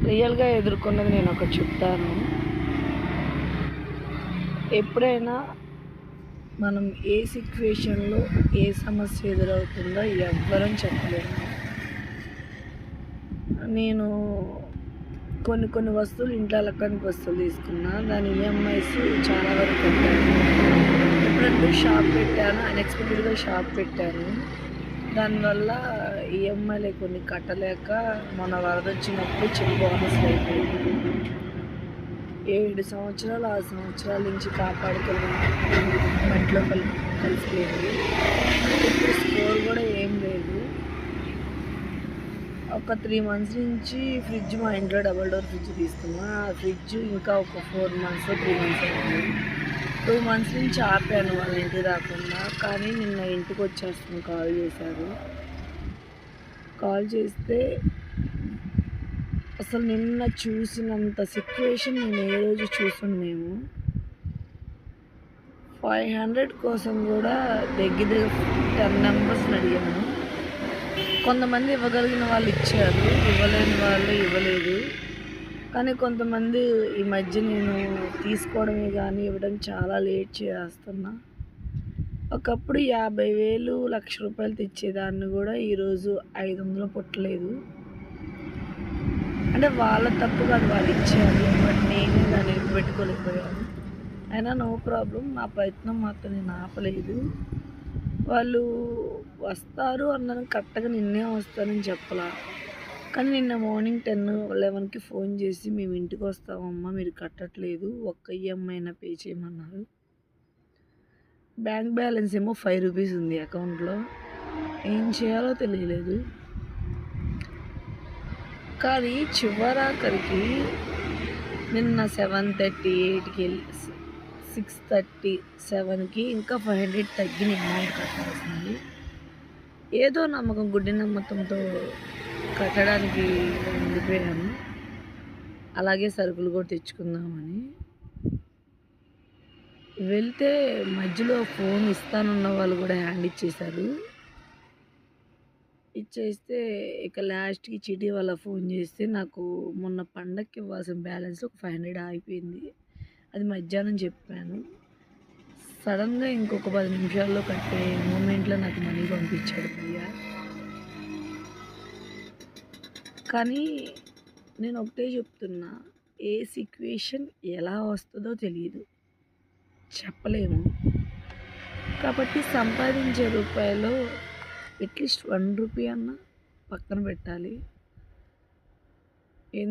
రియల్‌గా ఎదుర్కొన్నది నేనొకటి చెప్తాను. ఎప్పుడైనా మనం ఏ సిట్యుయేషన్‌లో ఏ సమస్య ఎదురవుతుందో ఎవ్వరం చెప్పలేము. నేను కొన్ని వస్తువులు ఇంట్లో ఎలక్ట్రానిక్ వస్తువులు తీసుకున్నా. దాని ఈఎంఐస్ చాలా వరకు కట్టాను. ఎప్పుడంటే షాప్ పెట్టాను. అన్‌ఎక్స్‌పెక్టెడ్‌గా షాప్ పెట్టాను. దానివల్ల ఈఎంఐలు కొన్ని కట్టలేక మొన్న వరదొచ్చినప్పుడు చెక్ బౌన్సర్ అయిపోయింది. 7 సంవత్సరాలు, 6 సంవత్సరాల నుంచి కాపాడుకున్న మట్టిలో కలిసిపోయింది. ఇప్పుడు స్కోర్ కూడా ఏం లేదు. ఒక 3 మంత్స్ నుంచి ఫ్రిడ్జ్ మా ఇంట్లో డబుల్ డోర్ ఫ్రిడ్జ్ తీసుకున్నా. ఆ ఫ్రిడ్జ్ ఇంకా ఒక 4 మంత్స్, 3 మంత్స్ అయింది. 2 మంత్స్ నుంచి ఆపాను వాళ్ళ ఇంటికి రాకుండా. కానీ నిన్న ఇంటికొచ్చేస్తాను కాల్ చేశారు. కాల్ చేస్తే అసలు నిన్న చూసినంత సిట్యుయేషన్ నేను ఏ రోజు చూసుండలేము. 500 కోసం కూడా దగ్గర 10 నంబర్స్‌ని అడిగాను. కొంతమంది ఇవ్వగలిగిన వాళ్ళు ఇచ్చారు. ఇవ్వలేని వాళ్ళు ఇవ్వలేదు. కానీ కొంతమంది ఈ మధ్య నేను తీసుకోవడమే కానీ ఇవ్వడం చాలా లేట్ చేస్తున్నా. ఒకప్పుడు 50,000, ₹1,00,000 తెచ్చేదాన్ని కూడా ఈరోజు 500 పుట్టలేదు. అంటే వాళ్ళ తప్పు కాదు, వాళ్ళు ఇచ్చారు. బట్ నేనే దాన్ని పెట్టుకోలేకపోయాను. అయినా నో ప్రాబ్లమ్. నా ప్రయత్నం మాత్రం నేను ఆపలేదు. వాళ్ళు వస్తారు అన్నాను, కరెక్ట్‌గా నిన్నే వస్తానని చెప్పలా. కానీ నిన్న మార్నింగ్ 10, 11కి ఫోన్ చేసి మేము ఇంటికి వస్తామమ్మా, మీరు కట్టట్లేదు, ఒక్క ఈఎంఐ అయినా పే చేయమన్నారు. బ్యాంక్ బ్యాలెన్స్ ఏమో ₹5 ఉంది అకౌంట్లో. ఏం చేయాలో తెలియలేదు. కానీ చివరాఖరికి నిన్న 7:30, 8కి 6:30, 7కి ఇంకా 500 తగ్గిన అమౌంట్ కట్టాల్సింది. ఏదో నమ్మకం, గుడ్డి నమ్మకంతో కట్టడానికి ఉండిపోయాను. అలాగే సరుకులు కూడా తెచ్చుకుందామని వెళ్తే మధ్యలో ఫోన్ ఇస్తానన్న వాళ్ళు కూడా హ్యాండ్ ఇచ్చేశారు. ఇచ్చేస్తే ఇక లాస్ట్‌కి చీటీ వాళ్ళ ఫోన్ చేస్తే నాకు మొన్న పండగకి ఇవ్వాల్సిన బ్యాలెన్స్‌లో ఒక 500 ఆగిపోయింది. అది మధ్యాహ్నం చెప్పాను. సడన్‌గా ఇంకొక 10 నిమిషాల్లో కట్టే మూమెంట్‌లో నాకు మనీ పంపించాడు భయ్య. కానీ నేను ఒకటే చెప్తున్నా, ఏ సిట్యుయేషన్ ఎలా వస్తుందో తెలీదు. చెప్పలేము. కాబట్టి సంపాదించే రూపాయలో అట్‌లీస్ట్ ₹1 అన్నా పక్కన పెట్టాలి. ఎందుకు